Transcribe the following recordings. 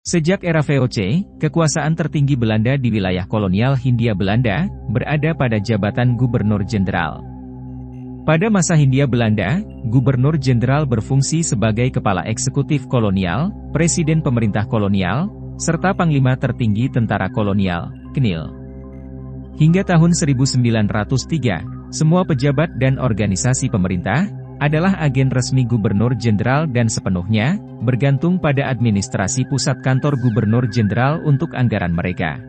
Sejak era VOC, kekuasaan tertinggi Belanda di wilayah kolonial Hindia Belanda, berada pada jabatan Gubernur Jenderal. Pada masa Hindia Belanda, Gubernur Jenderal berfungsi sebagai kepala eksekutif kolonial, presiden pemerintah kolonial, serta panglima tertinggi tentara kolonial, KNIL. Hingga tahun 1903, semua pejabat dan organisasi pemerintah adalah agen resmi Gubernur Jenderal dan sepenuhnya bergantung pada administrasi pusat kantor Gubernur Jenderal untuk anggaran mereka.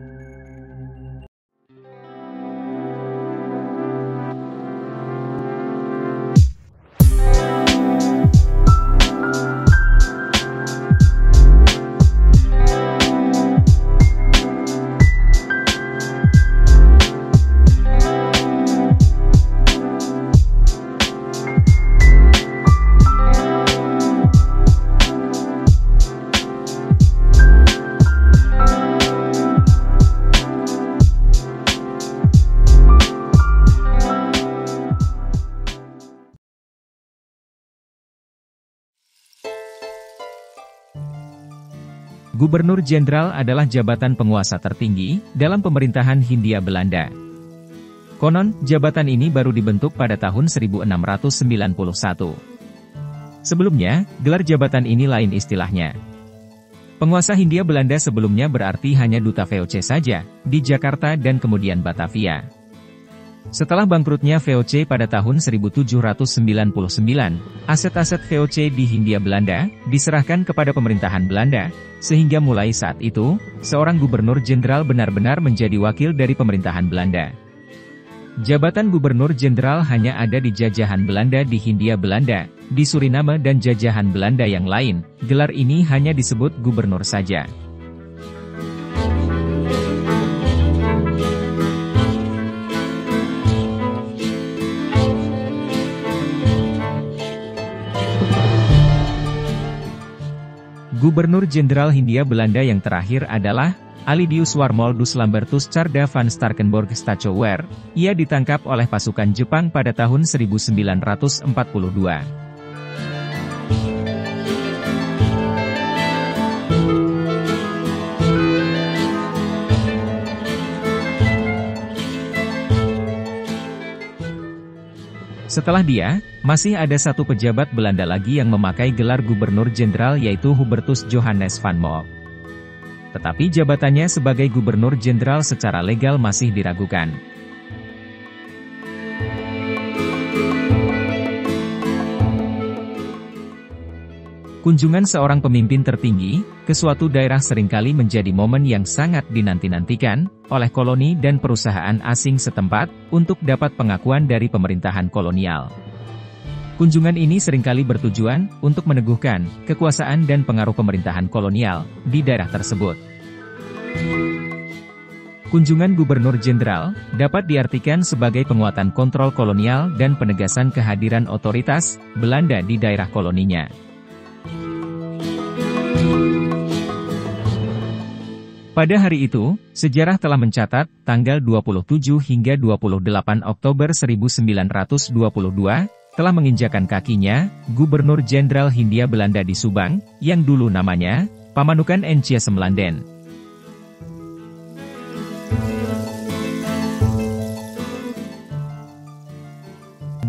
Gubernur Jenderal adalah jabatan penguasa tertinggi dalam pemerintahan Hindia Belanda. Konon, jabatan ini baru dibentuk pada tahun 1691. Sebelumnya, gelar jabatan ini lain istilahnya. Penguasa Hindia Belanda sebelumnya berarti hanya duta VOC saja, di Jakarta dan kemudian Batavia. Setelah bangkrutnya VOC pada tahun 1799, aset-aset VOC di Hindia Belanda diserahkan kepada pemerintahan Belanda, sehingga mulai saat itu, seorang gubernur jenderal benar-benar menjadi wakil dari pemerintahan Belanda. Jabatan gubernur jenderal hanya ada di jajahan Belanda di Hindia Belanda, di Suriname dan jajahan Belanda yang lain. Gelar ini hanya disebut gubernur saja. Gubernur Jenderal Hindia Belanda yang terakhir adalah Alidius Warmoldus Lambertus Tjarda van Starkenborgh Stachouwer. Ia ditangkap oleh pasukan Jepang pada tahun 1942. Setelah dia, masih ada satu pejabat Belanda lagi yang memakai gelar Gubernur Jenderal yaitu Hubertus Johannes van Mook. Tetapi jabatannya sebagai Gubernur Jenderal secara legal masih diragukan. Kunjungan seorang pemimpin tertinggi ke suatu daerah seringkali menjadi momen yang sangat dinanti-nantikan oleh koloni dan perusahaan asing setempat untuk dapat pengakuan dari pemerintahan kolonial. Kunjungan ini seringkali bertujuan untuk meneguhkan kekuasaan dan pengaruh pemerintahan kolonial di daerah tersebut. Kunjungan Gubernur Jenderal dapat diartikan sebagai penguatan kontrol kolonial dan penegasan kehadiran otoritas Belanda di daerah koloninya. Pada hari itu, sejarah telah mencatat, tanggal 27 hingga 28 Oktober 1922, telah menginjakan kakinya, Gubernur Jenderal Hindia Belanda di Subang, yang dulu namanya, Pamanukan Encia Semlanden.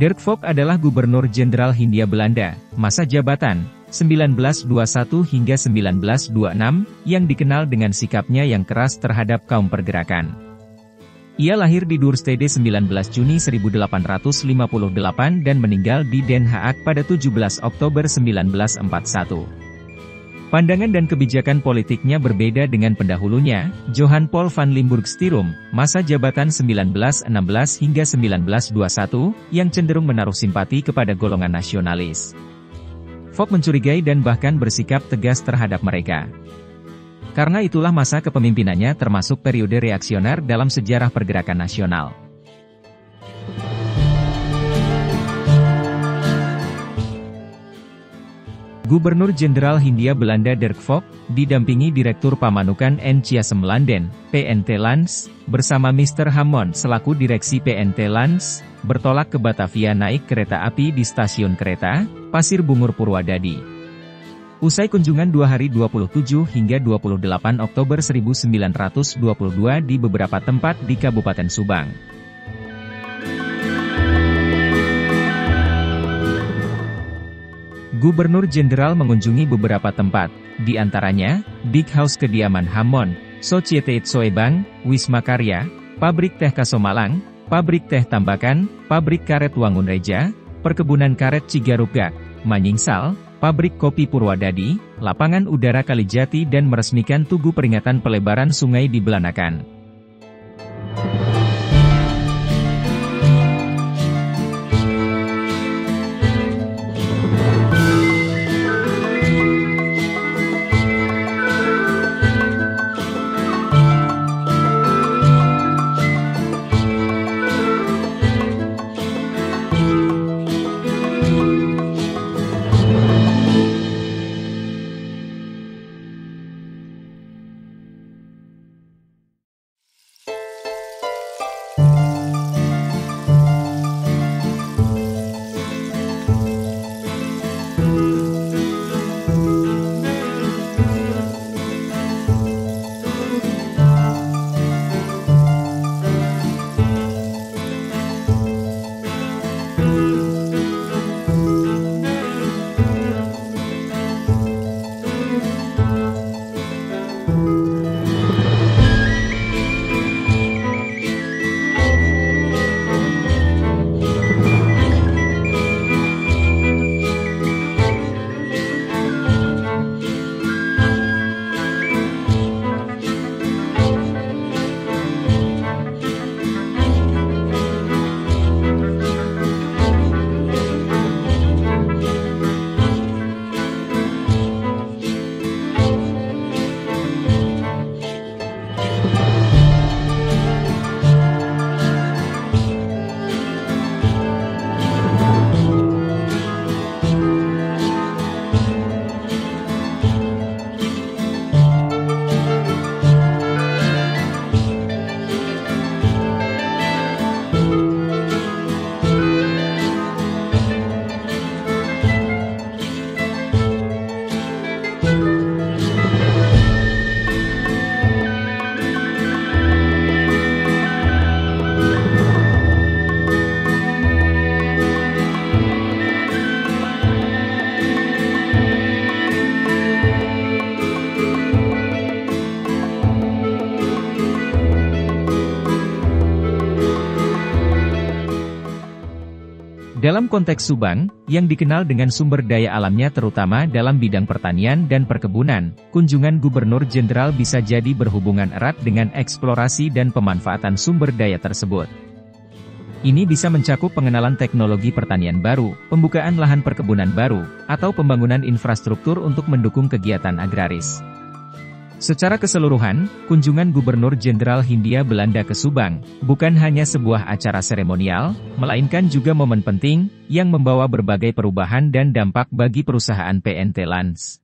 Dirk Vogt adalah Gubernur Jenderal Hindia Belanda, masa jabatan 1921 hingga 1926, yang dikenal dengan sikapnya yang keras terhadap kaum pergerakan. Ia lahir di Duurstede 19 Juni 1858 dan meninggal di Den Haag pada 17 Oktober 1941. Pandangan dan kebijakan politiknya berbeda dengan pendahulunya, Johan Paul van Limburg Stirum, masa jabatan 1916 hingga 1921, yang cenderung menaruh simpati kepada golongan nasionalis. Vogt mencurigai dan bahkan bersikap tegas terhadap mereka. Karena itulah masa kepemimpinannya termasuk periode reaksioner dalam sejarah pergerakan nasional. Gubernur Jenderal Hindia Belanda Dirk Vogt, didampingi Direktur Pamanukan Encia Semlanden, PNT Lans, bersama Mr. Hammond selaku Direksi PNT Lans, bertolak ke Batavia naik kereta api di stasiun kereta, Pasir Bungur Purwadadi. Usai kunjungan 2 hari 27 hingga 28 Oktober 1922 di beberapa tempat di Kabupaten Subang. Gubernur Jenderal mengunjungi beberapa tempat, di antaranya, Big House kediaman Hammond, Societe Soebang, Wisma Karya, Pabrik Teh Kasomalang, Pabrik Teh Tambakan, Pabrik Karet Wangunreja, Perkebunan Karet Cigarugak, Manyingsal, Pabrik Kopi Purwadadi, Lapangan Udara Kalijati dan meresmikan tugu peringatan pelebaran sungai di Belanakan. Dalam konteks Subang, yang dikenal dengan sumber daya alamnya terutama dalam bidang pertanian dan perkebunan, kunjungan Gubernur Jenderal bisa jadi berhubungan erat dengan eksplorasi dan pemanfaatan sumber daya tersebut. Ini bisa mencakup pengenalan teknologi pertanian baru, pembukaan lahan perkebunan baru, atau pembangunan infrastruktur untuk mendukung kegiatan agraris. Secara keseluruhan, kunjungan Gubernur Jenderal Hindia Belanda ke Subang, bukan hanya sebuah acara seremonial, melainkan juga momen penting, yang membawa berbagai perubahan dan dampak bagi perusahaan PNT Lans.